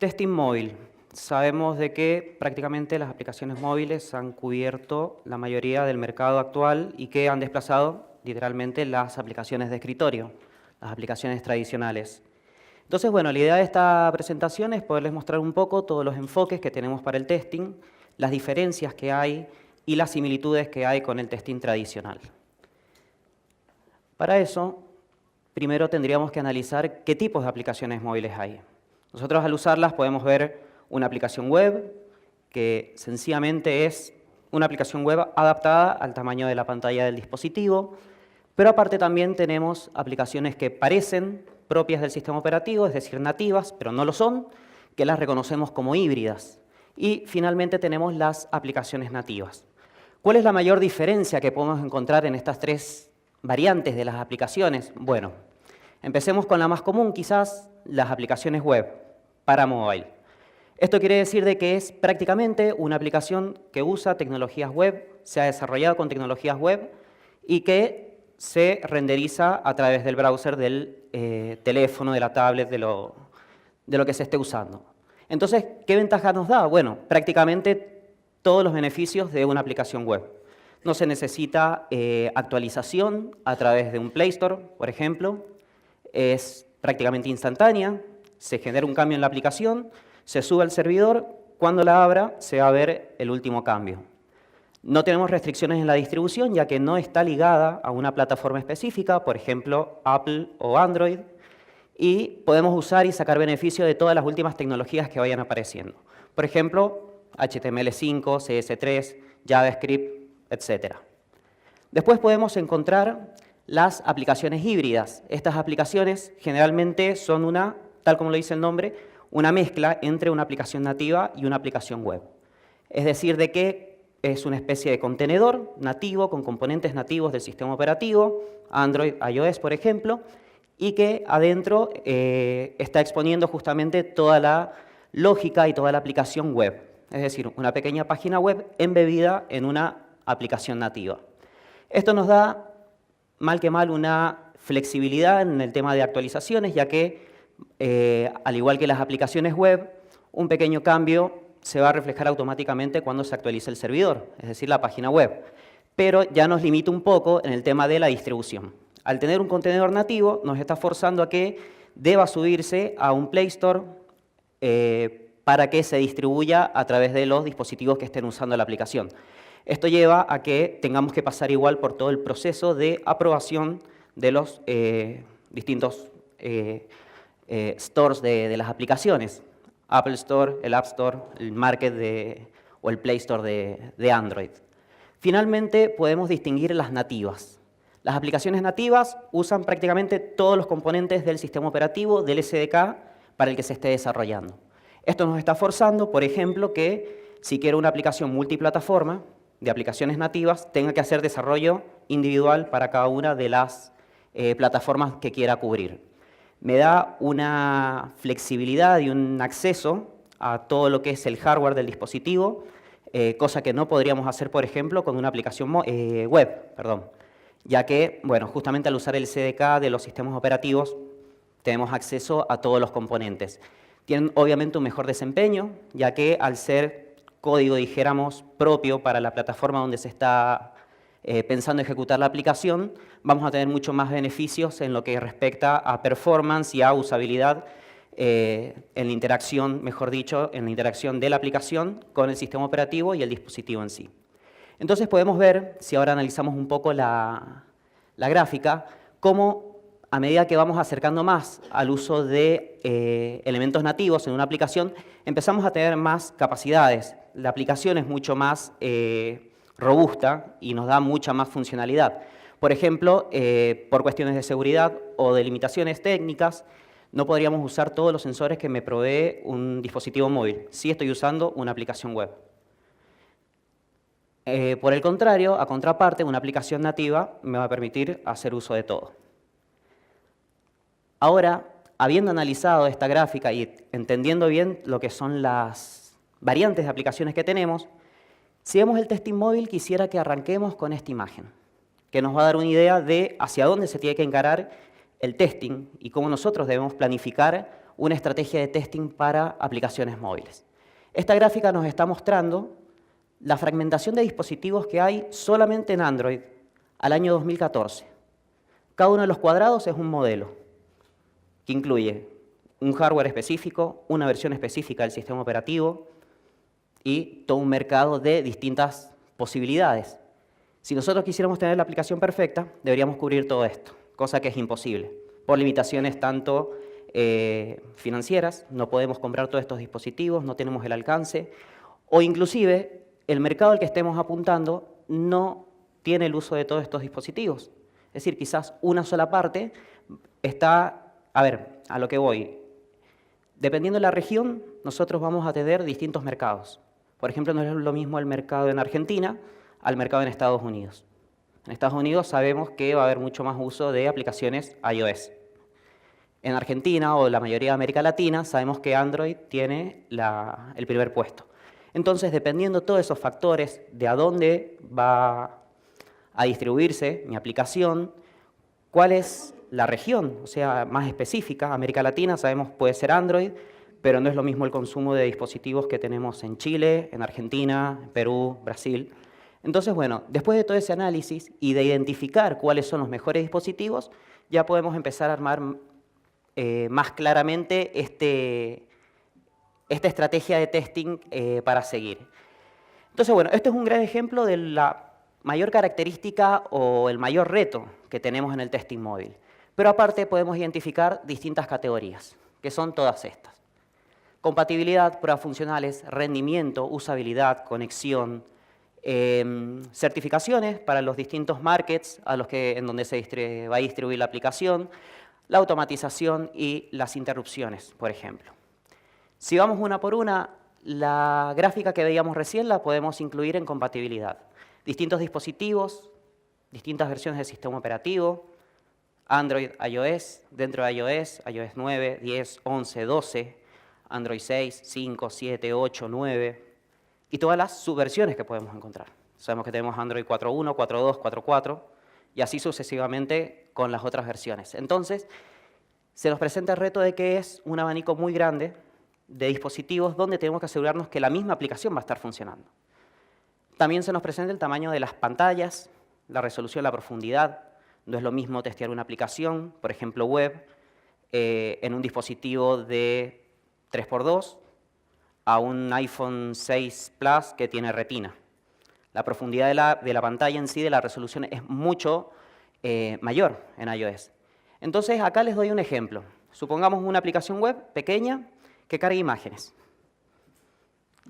Testing móvil. Sabemos de que prácticamente las aplicaciones móviles han cubierto la mayoría del mercado actual y que han desplazado literalmente las aplicaciones de escritorio, las aplicaciones tradicionales. Entonces, bueno, la idea de esta presentación es poderles mostrar un poco todos los enfoques que tenemos para el testing, las diferencias que hay y las similitudes que hay con el testing tradicional. Para eso, primero tendríamos que analizar qué tipos de aplicaciones móviles hay. Nosotros al usarlas podemos ver una aplicación web, que sencillamente es una aplicación web adaptada al tamaño de la pantalla del dispositivo, pero aparte también tenemos aplicaciones que parecen propias del sistema operativo, es decir, nativas, pero no lo son, que las reconocemos como híbridas. Y finalmente tenemos las aplicaciones nativas. ¿Cuál es la mayor diferencia que podemos encontrar en estas tres variantes de las aplicaciones? Bueno, empecemos con la más común, quizás, las aplicaciones web para mobile. Esto quiere decir de que es prácticamente una aplicación que usa tecnologías web, se ha desarrollado con tecnologías web y que se renderiza a través del browser del teléfono, de la tablet, de lo que se esté usando. Entonces, ¿qué ventaja nos da? Bueno, prácticamente todos los beneficios de una aplicación web. No se necesita actualización a través de un Play Store, por ejemplo. Es prácticamente instantánea, se genera un cambio en la aplicación, se sube al servidor, cuando la abra se va a ver el último cambio. No tenemos restricciones en la distribución, ya que no está ligada a una plataforma específica, por ejemplo, Apple o Android, y podemos usar y sacar beneficio de todas las últimas tecnologías que vayan apareciendo. Por ejemplo, HTML5, CS3, JavaScript, etc. Después podemos encontrar las aplicaciones híbridas. Estas aplicaciones generalmente son tal como lo dice el nombre, una mezcla entre una aplicación nativa y una aplicación web. Es decir, de que es una especie de contenedor nativo con componentes nativos del sistema operativo, Android, iOS, por ejemplo, y que adentro está exponiendo justamente toda la lógica y toda la aplicación web. Es decir, una pequeña página web embebida en una aplicación nativa. Esto nos da, mal que mal, una flexibilidad en el tema de actualizaciones, ya que, al igual que las aplicaciones web, un pequeño cambio se va a reflejar automáticamente cuando se actualice el servidor, es decir, la página web. Pero ya nos limita un poco en el tema de la distribución. Al tener un contenedor nativo, nos está forzando a que deba subirse a un Play Store para que se distribuya a través de los dispositivos que estén usando la aplicación. Esto lleva a que tengamos que pasar igual por todo el proceso de aprobación de los distintos stores de las aplicaciones. Apple Store, el App Store, el Market o el Play Store de Android. Finalmente, podemos distinguir las nativas. Las aplicaciones nativas usan prácticamente todos los componentes del sistema operativo, del SDK, para el que se esté desarrollando. Esto nos está forzando, por ejemplo, que si quiero una aplicación multiplataforma de aplicaciones nativas, tenga que hacer desarrollo individual para cada una de las plataformas que quiera cubrir. Me da una flexibilidad y un acceso a todo lo que es el hardware del dispositivo, cosa que no podríamos hacer, por ejemplo, con una aplicación web, ya que, bueno, justamente al usar el SDK de los sistemas operativos, tenemos acceso a todos los componentes. Tienen obviamente un mejor desempeño, ya que al ser código, dijéramos, propio para la plataforma donde se está pensando ejecutar la aplicación, vamos a tener mucho más beneficios en lo que respecta a performance y a usabilidad en la interacción, mejor dicho, en la interacción de la aplicación con el sistema operativo y el dispositivo en sí. Entonces podemos ver, si ahora analizamos un poco la gráfica, cómo a medida que vamos acercando más al uso de elementos nativos en una aplicación, empezamos a tener más capacidades. La aplicación es mucho más robusta y nos da mucha más funcionalidad. Por ejemplo, por cuestiones de seguridad o de limitaciones técnicas, no podríamos usar todos los sensores que me provee un dispositivo móvil si estoy usando una aplicación web. Por el contrario, a contraparte, una aplicación nativa me va a permitir hacer uso de todo. Ahora, habiendo analizado esta gráfica y entendiendo bien lo que son las variantes de aplicaciones que tenemos, si vemos el testing móvil, quisiera que arranquemos con esta imagen, que nos va a dar una idea de hacia dónde se tiene que encarar el testing y cómo nosotros debemos planificar una estrategia de testing para aplicaciones móviles. Esta gráfica nos está mostrando la fragmentación de dispositivos que hay solamente en Android al año 2014. Cada uno de los cuadrados es un modelo que incluye un hardware específico, una versión específica del sistema operativo y todo un mercado de distintas posibilidades. Si nosotros quisiéramos tener la aplicación perfecta, deberíamos cubrir todo esto, cosa que es imposible. Por limitaciones tanto financieras, no podemos comprar todos estos dispositivos, no tenemos el alcance, o inclusive el mercado al que estemos apuntando no tiene el uso de todos estos dispositivos. Es decir, quizás una sola parte está, a lo que voy. Dependiendo de la región, nosotros vamos a tener distintos mercados. Por ejemplo, no es lo mismo el mercado en Argentina al mercado en Estados Unidos. En Estados Unidos sabemos que va a haber mucho más uso de aplicaciones iOS. En Argentina o la mayoría de América Latina sabemos que Android tiene el primer puesto. Entonces, dependiendo de todos esos factores, de a dónde va a distribuirse mi aplicación, cuál es la región, o sea, más específica. América Latina sabemos puede ser Android, pero no es lo mismo el consumo de dispositivos que tenemos en Chile, en Argentina, en Perú, Brasil. Entonces, bueno, después de todo ese análisis y de identificar cuáles son los mejores dispositivos, ya podemos empezar a armar más claramente esta estrategia de testing para seguir. Entonces, bueno, este es un gran ejemplo de la mayor característica o el mayor reto que tenemos en el testing móvil. Pero aparte podemos identificar distintas categorías, que son todas estas. Compatibilidad, pruebas funcionales, rendimiento, usabilidad, conexión, certificaciones para los distintos markets en donde se va a distribuir la aplicación, la automatización y las interrupciones, por ejemplo. Si vamos una por una, la gráfica que veíamos recién la podemos incluir en compatibilidad. Distintos dispositivos, distintas versiones del sistema operativo, Android, iOS, dentro de iOS 9, 10, 11, 12, Android 6, 5, 7, 8, 9 y todas las subversiones que podemos encontrar. Sabemos que tenemos Android 4.1, 4.2, 4.4 y así sucesivamente con las otras versiones. Entonces, se nos presenta el reto de que es un abanico muy grande de dispositivos donde tenemos que asegurarnos que la misma aplicación va a estar funcionando. También se nos presenta el tamaño de las pantallas, la resolución, la profundidad. No es lo mismo testear una aplicación, por ejemplo web, en un dispositivo de 3x2 a un iPhone 6 Plus que tiene retina. La profundidad de la pantalla en sí, de la resolución, es mucho mayor en iOS. Entonces, acá les doy un ejemplo. Supongamos una aplicación web pequeña que cargue imágenes.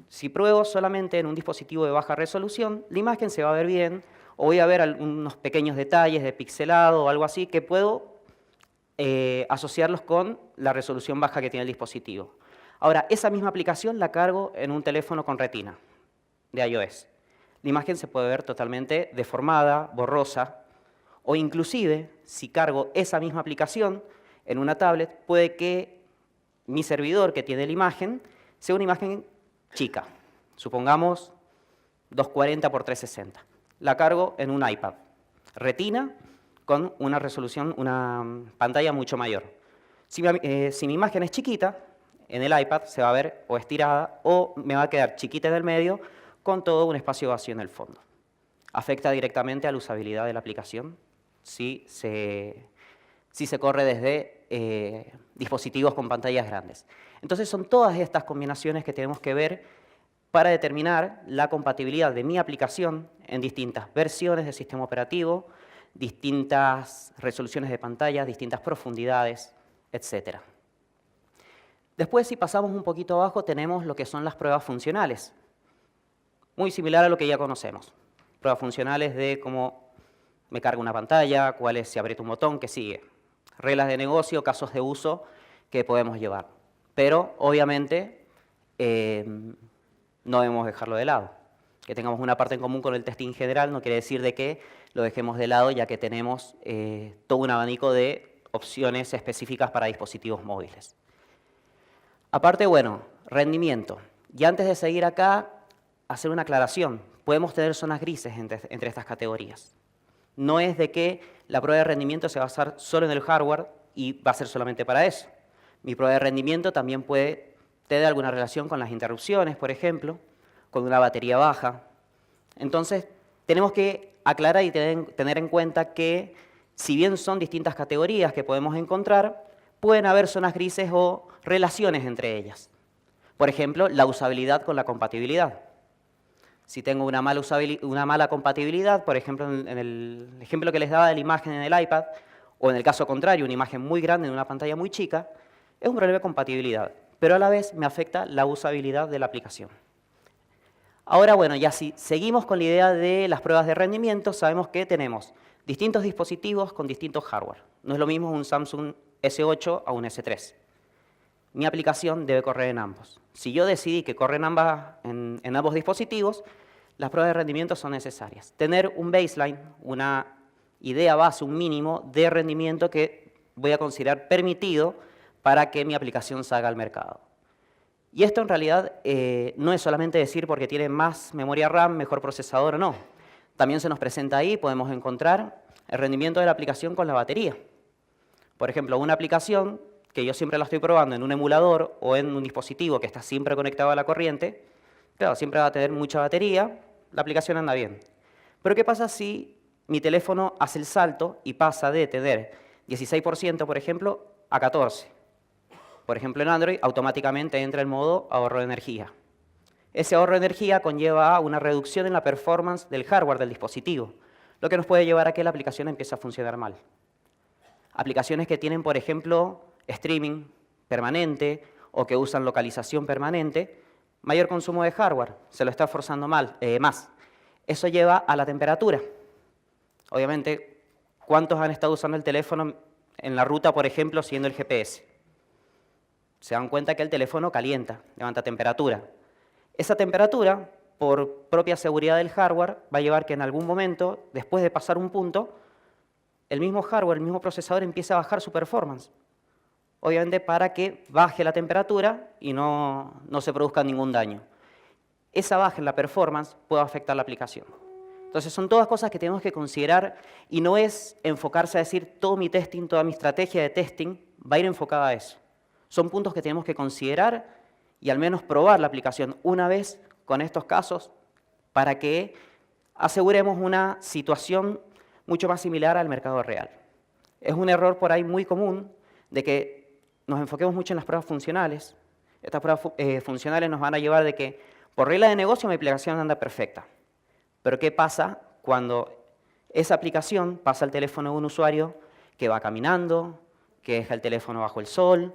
Si pruebo solamente en un dispositivo de baja resolución, la imagen se va a ver bien, o voy a ver algunos pequeños detalles de pixelado o algo así que puedo asociarlos con la resolución baja que tiene el dispositivo. Ahora, esa misma aplicación la cargo en un teléfono con retina de iOS. La imagen se puede ver totalmente deformada, borrosa, o inclusive, si cargo esa misma aplicación en una tablet, puede que mi servidor que tiene la imagen sea una imagen chica, supongamos 240 por 360. La cargo en un iPad, retina, con una resolución, una pantalla mucho mayor. Si mi imagen es chiquita, en el iPad se va a ver o estirada o me va a quedar chiquita en el medio con todo un espacio vacío en el fondo. Afecta directamente a la usabilidad de la aplicación si se corre desde dispositivos con pantallas grandes. Entonces son todas estas combinaciones que tenemos que ver para determinar la compatibilidad de mi aplicación en distintas versiones del sistema operativo, distintas resoluciones de pantalla, distintas profundidades, etc. Después, si pasamos un poquito abajo, tenemos lo que son las pruebas funcionales. Muy similar a lo que ya conocemos. Pruebas funcionales de cómo me carga una pantalla, cuál es si aprieta un botón, qué sigue. Reglas de negocio, casos de uso que podemos llevar. Pero, obviamente, no debemos dejarlo de lado. Que tengamos una parte en común con el testing general no quiere decir de que lo dejemos de lado, ya que tenemos todo un abanico de opciones específicas para dispositivos móviles. Aparte, bueno, rendimiento. Y antes de seguir acá, hacer una aclaración. Podemos tener zonas grises entre estas categorías. No es de que la prueba de rendimiento se va a basar solo en el hardware y va a ser solamente para eso. Mi prueba de rendimiento también puede tener alguna relación con las interrupciones, por ejemplo, con una batería baja. Entonces, tenemos que aclarar y tener en cuenta que, si bien son distintas categorías que podemos encontrar, pueden haber zonas grises o relaciones entre ellas. Por ejemplo, la usabilidad con la compatibilidad. Si tengo una mala compatibilidad, por ejemplo, en el ejemplo que les daba de la imagen en el iPad, o en el caso contrario, una imagen muy grande en una pantalla muy chica, es un problema de compatibilidad, pero a la vez me afecta la usabilidad de la aplicación. Ahora, bueno, ya si seguimos con la idea de las pruebas de rendimiento, sabemos que tenemos distintos dispositivos con distintos hardware. No es lo mismo un Samsung S8 a un S3. Mi aplicación debe correr en ambos. Si yo decidí que corre en ambos dispositivos, las pruebas de rendimiento son necesarias. Tener un baseline, una idea base, un mínimo de rendimiento que voy a considerar permitido para que mi aplicación salga al mercado. Y esto en realidad no es solamente decir porque tiene más memoria RAM, mejor procesador o no. También se nos presenta ahí, podemos encontrar el rendimiento de la aplicación con la batería. Por ejemplo, una aplicación que yo siempre la estoy probando en un emulador o en un dispositivo que está siempre conectado a la corriente, claro, siempre va a tener mucha batería, la aplicación anda bien. Pero ¿qué pasa si mi teléfono hace el salto y pasa de tener 16%, por ejemplo, a 14%? Por ejemplo, en Android automáticamente entra el modo ahorro de energía. Ese ahorro de energía conlleva una reducción en la performance del hardware del dispositivo, lo que nos puede llevar a que la aplicación empiece a funcionar mal. Aplicaciones que tienen, por ejemplo, streaming permanente o que usan localización permanente, mayor consumo de hardware, se lo está forzando más. Eso lleva a la temperatura. Obviamente, ¿cuántos han estado usando el teléfono en la ruta, por ejemplo, siguiendo el GPS? Se dan cuenta que el teléfono calienta, levanta temperatura. Esa temperatura, por propia seguridad del hardware, va a llevar que en algún momento, después de pasar un punto, el mismo hardware, el mismo procesador empiece a bajar su performance. Obviamente para que baje la temperatura y no se produzca ningún daño. Esa baja en la performance puede afectar la aplicación. Entonces son todas cosas que tenemos que considerar y no es enfocarse a decir todo mi testing, toda mi estrategia de testing va a ir enfocada a eso. Son puntos que tenemos que considerar y al menos probar la aplicación una vez con estos casos para que aseguremos una situación mucho más similar al mercado real. Es un error por ahí muy común de que nos enfoquemos mucho en las pruebas funcionales. Estas pruebas funcionales nos van a llevar de que por regla de negocio mi aplicación anda perfecta. Pero ¿qué pasa cuando esa aplicación pasa al teléfono de un usuario que va caminando, que deja el teléfono bajo el sol,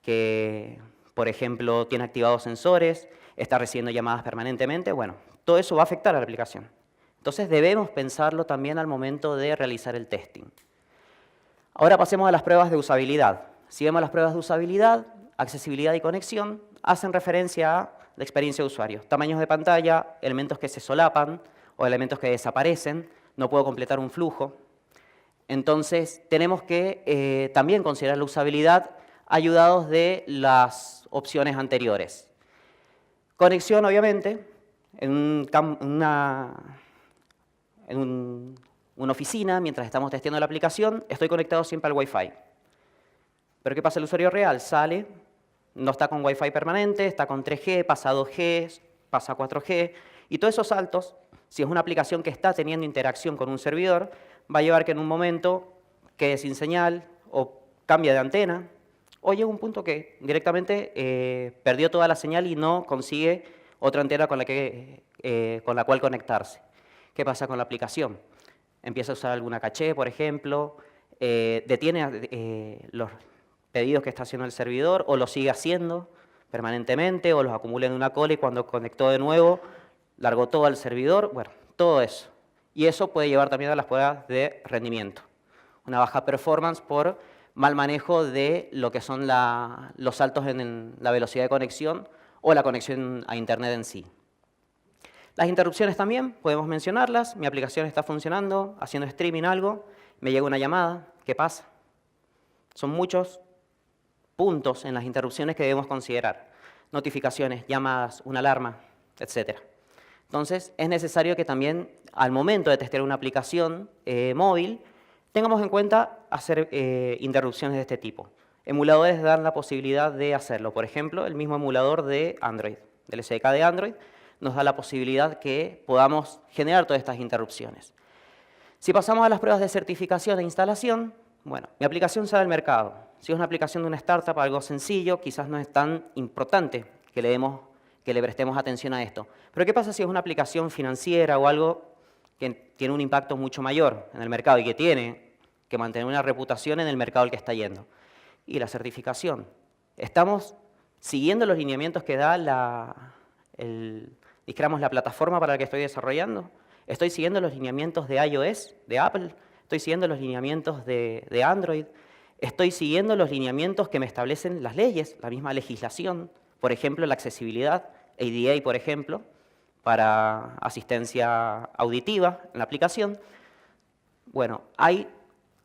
que, por ejemplo, tiene activados sensores, está recibiendo llamadas permanentemente? Bueno, todo eso va a afectar a la aplicación. Entonces debemos pensarlo también al momento de realizar el testing. Ahora pasemos a las pruebas de usabilidad. Si vemos las pruebas de usabilidad, accesibilidad y conexión, hacen referencia a la experiencia de usuario. Tamaños de pantalla, elementos que se solapan o elementos que desaparecen, no puedo completar un flujo. Entonces, tenemos que también considerar la usabilidad ayudados de las opciones anteriores. Conexión, obviamente, en una oficina, mientras estamos testeando la aplicación, estoy conectado siempre al Wi-Fi. Pero ¿qué pasa? El usuario real sale, no está con Wi-Fi permanente, está con 3G, pasa a 2G, pasa a 4G, y todos esos saltos, si es una aplicación que está teniendo interacción con un servidor, va a llevar que en un momento quede sin señal o cambie de antena, o llega un punto que directamente perdió toda la señal y no consigue otra antena con la cual conectarse. ¿Qué pasa con la aplicación? Empieza a usar alguna caché, por ejemplo, detiene los pedidos que está haciendo el servidor o los sigue haciendo permanentemente o los acumula en una cola y cuando conectó de nuevo largó todo al servidor. Bueno, todo eso. Y eso puede llevar también a las pruebas de rendimiento. Una baja performance por mal manejo de lo que son los saltos en la velocidad de conexión o la conexión a Internet en sí. Las interrupciones también, podemos mencionarlas. Mi aplicación está funcionando, haciendo streaming algo, me llega una llamada, ¿qué pasa? Son muchos puntos en las interrupciones que debemos considerar. Notificaciones, llamadas, una alarma, etc. Entonces, es necesario que también, al momento de testear una aplicación móvil, tengamos en cuenta hacer interrupciones de este tipo. Emuladores dan la posibilidad de hacerlo. Por ejemplo, el mismo emulador de Android, del SDK de Android, nos da la posibilidad que podamos generar todas estas interrupciones. Si pasamos a las pruebas de certificación e instalación, bueno, mi aplicación sale al mercado. Si es una aplicación de una startup, algo sencillo, quizás no es tan importante que le prestemos atención a esto. Pero ¿qué pasa si es una aplicación financiera o algo que tiene un impacto mucho mayor en el mercado y que tiene que mantener una reputación en el mercado al que está yendo? Y la certificación. ¿Estamos siguiendo los lineamientos que da la plataforma para la que estoy desarrollando? ¿Estoy siguiendo los lineamientos de iOS, de Apple? ¿Estoy siguiendo los lineamientos de Android? ¿Estoy siguiendo los lineamientos que me establecen las leyes, la misma legislación? Por ejemplo, la accesibilidad, ADA, por ejemplo, para asistencia auditiva en la aplicación. Bueno, hay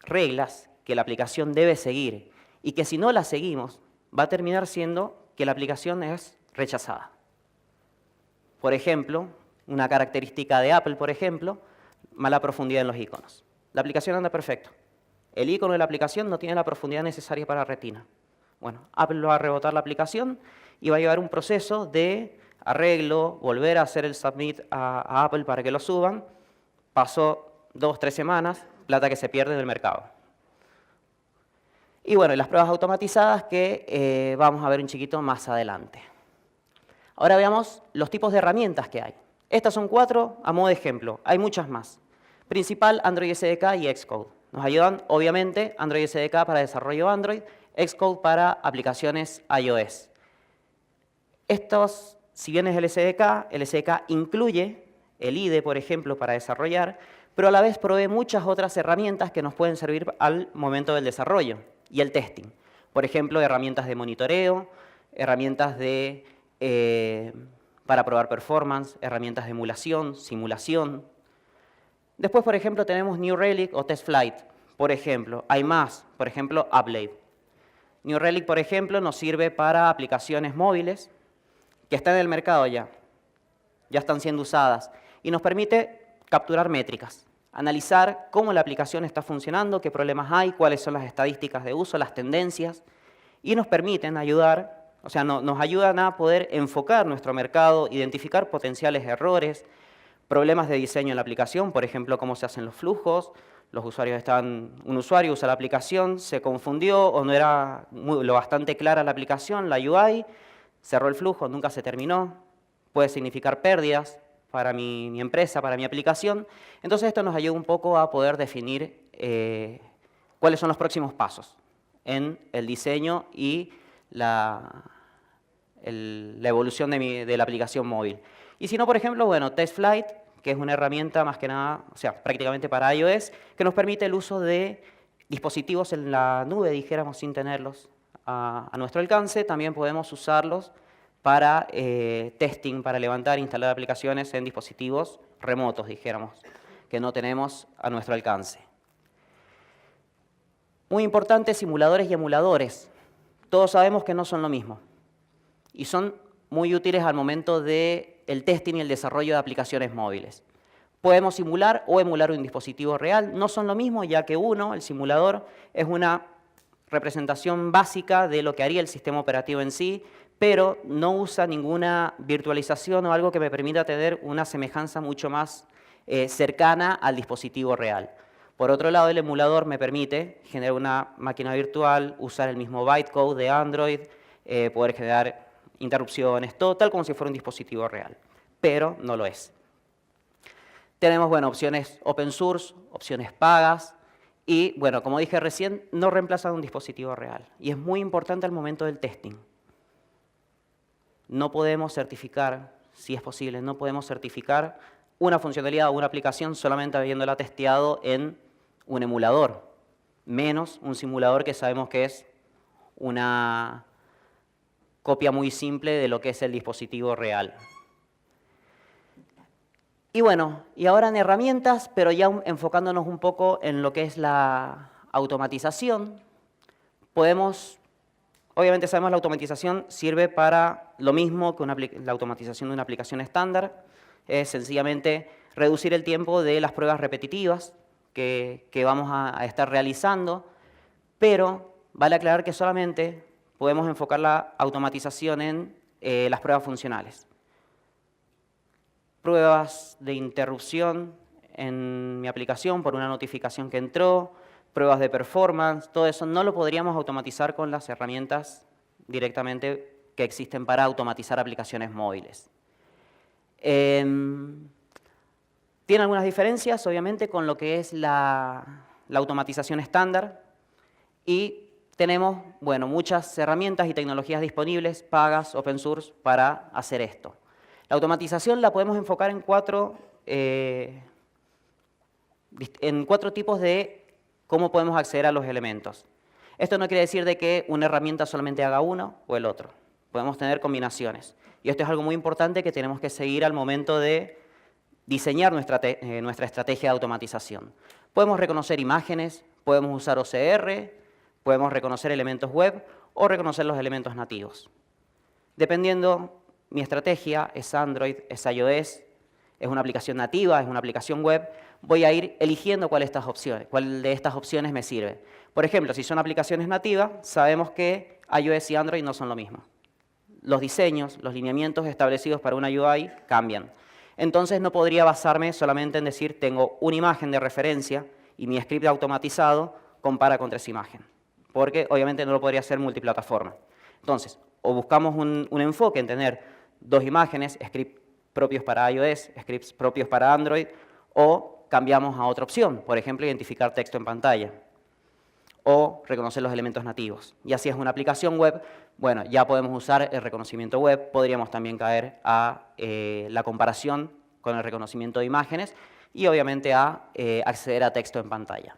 reglas que la aplicación debe seguir y que si no las seguimos, va a terminar siendo que la aplicación es rechazada. Por ejemplo, una característica de Apple, por ejemplo, mala profundidad en los iconos. La aplicación anda perfecto. El icono de la aplicación no tiene la profundidad necesaria para Retina. Bueno, Apple va a rebotar la aplicación y va a llevar un proceso de arreglo, volver a hacer el submit a Apple para que lo suban. Pasó 2 o 3 semanas, plata que se pierde en el mercado. Y bueno, y las pruebas automatizadas que vamos a ver un chiquito más adelante. Ahora veamos los tipos de herramientas que hay. Estas son 4 a modo de ejemplo, hay muchas más. Principal, Android SDK y Xcode. Nos ayudan, obviamente, Android SDK para desarrollo Android, Xcode para aplicaciones iOS. Estos, si bien es el SDK incluye el IDE, por ejemplo, para desarrollar, pero a la vez provee muchas otras herramientas que nos pueden servir al momento del desarrollo y el testing. Por ejemplo, herramientas de monitoreo, herramientas para probar performance, herramientas de emulación, simulación. Después, por ejemplo, tenemos New Relic o TestFlight. Por ejemplo, hay más, por ejemplo, Uplade. New Relic, por ejemplo, nos sirve para aplicaciones móviles que están en el mercado ya están siendo usadas, y nos permite capturar métricas, analizar cómo la aplicación está funcionando, qué problemas hay, cuáles son las estadísticas de uso, las tendencias, y nos permiten ayudar, o sea, nos ayudan a poder enfocar nuestro mercado, identificar potenciales errores, problemas de diseño en la aplicación, por ejemplo, cómo se hacen los flujos, un usuario usa la aplicación, se confundió o no era lo bastante clara la aplicación, la UI, cerró el flujo, nunca se terminó, puede significar pérdidas para mi empresa, para mi aplicación. Entonces esto nos ayuda un poco a poder definir cuáles son los próximos pasos en el diseño y la evolución de la aplicación móvil. Y si no, por ejemplo, bueno, TestFlight, que es una herramienta más que nada, o sea, prácticamente para iOS, que nos permite el uso de dispositivos en la nube, dijéramos, sin tenerlos a nuestro alcance. También podemos usarlos para testing, para levantar e instalar aplicaciones en dispositivos remotos, dijéramos, que no tenemos a nuestro alcance. Muy importante, simuladores y emuladores. Todos sabemos que no son lo mismo y son muy útiles al momento del testing y el desarrollo de aplicaciones móviles. Podemos simular o emular un dispositivo real. No son lo mismo, ya que el simulador, es una representación básica de lo que haría el sistema operativo en sí, pero no usa ninguna virtualización o algo que me permita tener una semejanza mucho más cercana al dispositivo real. Por otro lado, el emulador me permite generar una máquina virtual, usar el mismo bytecode de Android, poder generar interrupciones, todo tal como si fuera un dispositivo real, pero no lo es. Tenemos, bueno, opciones open source, opciones pagas, y, bueno, como dije recién, no reemplazan un dispositivo real. Y es muy importante al momento del testing. No podemos certificar, si es posible, no podemos certificar una funcionalidad o una aplicación solamente habiéndola testeado en un emulador, menos un simulador que sabemos que es una copia muy simple de lo que es el dispositivo real. Y bueno, y ahora en herramientas, pero ya enfocándonos un poco en lo que es la automatización, obviamente sabemos la automatización sirve para lo mismo que la automatización de una aplicación estándar, es sencillamente reducir el tiempo de las pruebas repetitivas que vamos a estar realizando, pero vale aclarar que solamente podemos enfocar la automatización en las pruebas funcionales. Pruebas de interrupción en mi aplicación por una notificación que entró, pruebas de performance, todo eso no lo podríamos automatizar con las herramientas directamente que existen para automatizar aplicaciones móviles. Tiene algunas diferencias, obviamente, con lo que es la automatización estándar y tenemos, bueno, muchas herramientas y tecnologías disponibles, pagas, open source, para hacer esto. La automatización la podemos enfocar en cuatro tipos de cómo podemos acceder a los elementos. Esto no quiere decir de que una herramienta solamente haga uno o el otro. Podemos tener combinaciones. Y esto es algo muy importante que tenemos que seguir al momento de diseñar nuestra estrategia de automatización. Podemos reconocer imágenes, podemos usar OCR, podemos reconocer elementos web o reconocer los elementos nativos. Dependiendo, mi estrategia es Android, es iOS, es una aplicación nativa, es una aplicación web, voy a ir eligiendo cuál de estas opciones me sirve. Por ejemplo, si son aplicaciones nativas, sabemos que iOS y Android no son lo mismo. Los diseños, los lineamientos establecidos para una UI cambian. Entonces no podría basarme solamente en decir tengo una imagen de referencia y mi script automatizado compara contra esa imagen, porque obviamente no lo podría hacer multiplataforma. Entonces, o buscamos un enfoque en tener dos imágenes, scripts propios para iOS, scripts propios para Android, o cambiamos a otra opción, por ejemplo, identificar texto en pantalla, o reconocer los elementos nativos. Y así es una aplicación web, bueno, ya podemos usar el reconocimiento web, podríamos también caer a la comparación con el reconocimiento de imágenes y obviamente a acceder a texto en pantalla.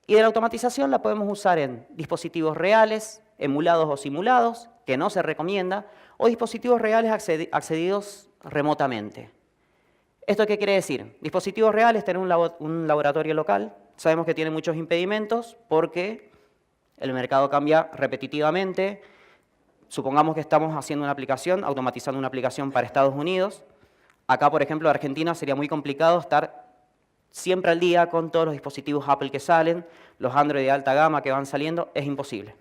Y de la automatización la podemos usar en dispositivos reales, emulados o simulados, que no se recomienda, o dispositivos reales accedidos remotamente. ¿Esto qué quiere decir? Dispositivos reales, tener un laboratorio local, sabemos que tiene muchos impedimentos porque el mercado cambia repetitivamente. Supongamos que estamos haciendo una aplicación, automatizando una aplicación para Estados Unidos. Acá, por ejemplo, en Argentina sería muy complicado estar siempre al día con todos los dispositivos Apple que salen, los Android de alta gama que van saliendo, es imposible.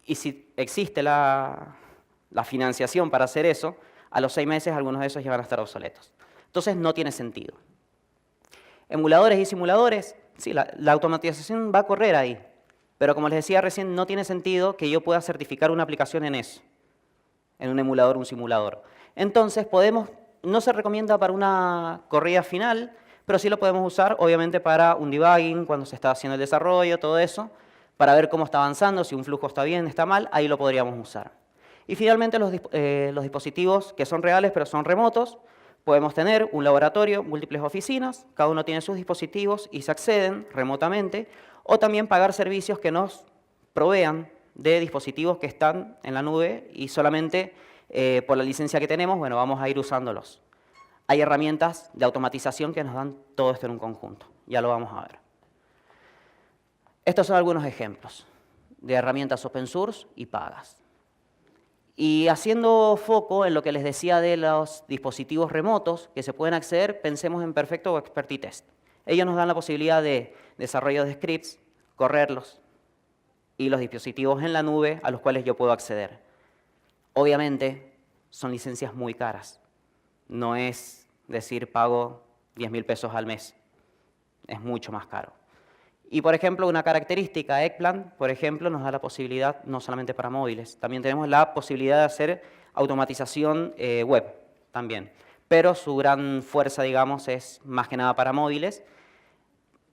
Y si existe la financiación para hacer eso, a los 6 meses algunos de esos ya van a estar obsoletos. Entonces no tiene sentido. Emuladores y simuladores, sí, la automatización va a correr ahí, pero como les decía recién, no tiene sentido que yo pueda certificar una aplicación en eso, en un emulador o un simulador. Entonces no se recomienda para una corrida final, pero sí lo podemos usar obviamente para un debugging, cuando se está haciendo el desarrollo, todo eso, para ver cómo está avanzando, si un flujo está bien, está mal, ahí lo podríamos usar. Y finalmente los dispositivos que son reales pero son remotos, podemos tener un laboratorio, múltiples oficinas, cada uno tiene sus dispositivos y se acceden remotamente, o también pagar servicios que nos provean de dispositivos que están en la nube y solamente por la licencia que tenemos, bueno, vamos a ir usándolos. Hay herramientas de automatización que nos dan todo esto en un conjunto, ya lo vamos a ver. Estos son algunos ejemplos de herramientas open source y pagas. Y haciendo foco en lo que les decía de los dispositivos remotos que se pueden acceder, pensemos en Perfecto o Expertitest. Ellos nos dan la posibilidad de desarrollo de scripts, correrlos, y los dispositivos en la nube a los cuales yo puedo acceder. Obviamente, son licencias muy caras. No es decir, pago 10.000 pesos al mes. Es mucho más caro. Y, por ejemplo, una característica, Eggplant, por ejemplo, nos da la posibilidad, no solamente para móviles, también tenemos la posibilidad de hacer automatización web también. Pero su gran fuerza, digamos, es más que nada para móviles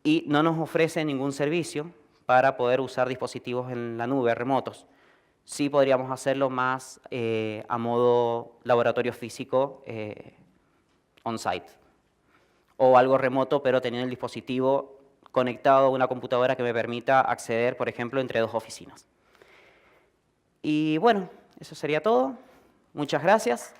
y no nos ofrece ningún servicio para poder usar dispositivos en la nube, remotos. Sí podríamos hacerlo más a modo laboratorio físico on-site. O algo remoto, pero teniendo el dispositivo conectado a una computadora que me permita acceder, por ejemplo, entre dos oficinas. Y bueno, eso sería todo. Muchas gracias.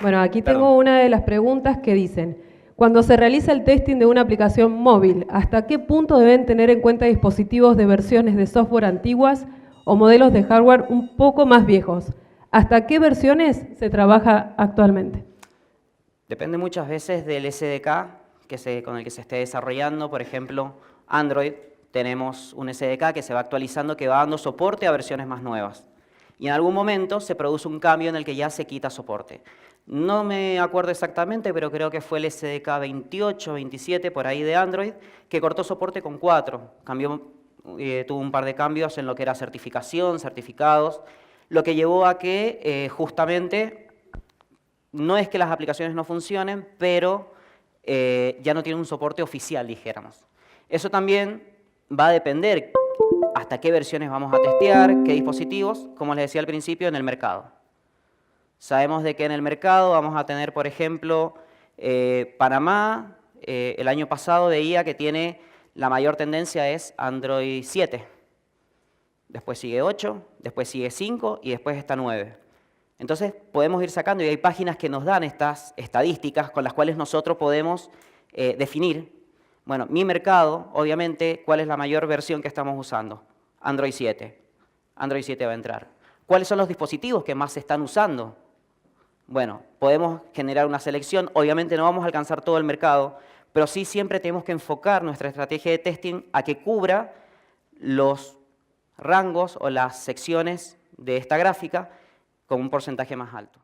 Bueno, aquí tengo una de las preguntas que dicen, cuando se realiza el testing de una aplicación móvil, ¿hasta qué punto deben tener en cuenta dispositivos de versiones de software antiguas o modelos de hardware un poco más viejos? ¿Hasta qué versiones se trabaja actualmente? Depende muchas veces del SDK con el que se esté desarrollando. Por ejemplo, Android, tenemos un SDK que se va actualizando, que va dando soporte a versiones más nuevas. Y en algún momento se produce un cambio en el que ya se quita soporte. No me acuerdo exactamente, pero creo que fue el SDK 28, 27, por ahí de Android, que cortó soporte con 4. Tuvo un par de cambios en lo que era certificación, certificados, lo que llevó a que justamente no es que las aplicaciones no funcionen, pero ya no tienen un soporte oficial, dijéramos. Eso también va a depender hasta qué versiones vamos a testear, qué dispositivos, como les decía al principio, en el mercado. Sabemos de que en el mercado vamos a tener, por ejemplo, Panamá, el año pasado veía que tiene la mayor tendencia es Android 7. Después sigue 8, después sigue 5 y después está 9. Entonces podemos ir sacando, y hay páginas que nos dan estas estadísticas con las cuales nosotros podemos definir, bueno, mi mercado, obviamente, ¿cuál es la mayor versión que estamos usando? Android 7. Android 7 va a entrar. ¿Cuáles son los dispositivos que más se están usando? Bueno, podemos generar una selección, obviamente no vamos a alcanzar todo el mercado, pero sí siempre tenemos que enfocar nuestra estrategia de testing a que cubra los rangos o las secciones de esta gráfica con un porcentaje más alto.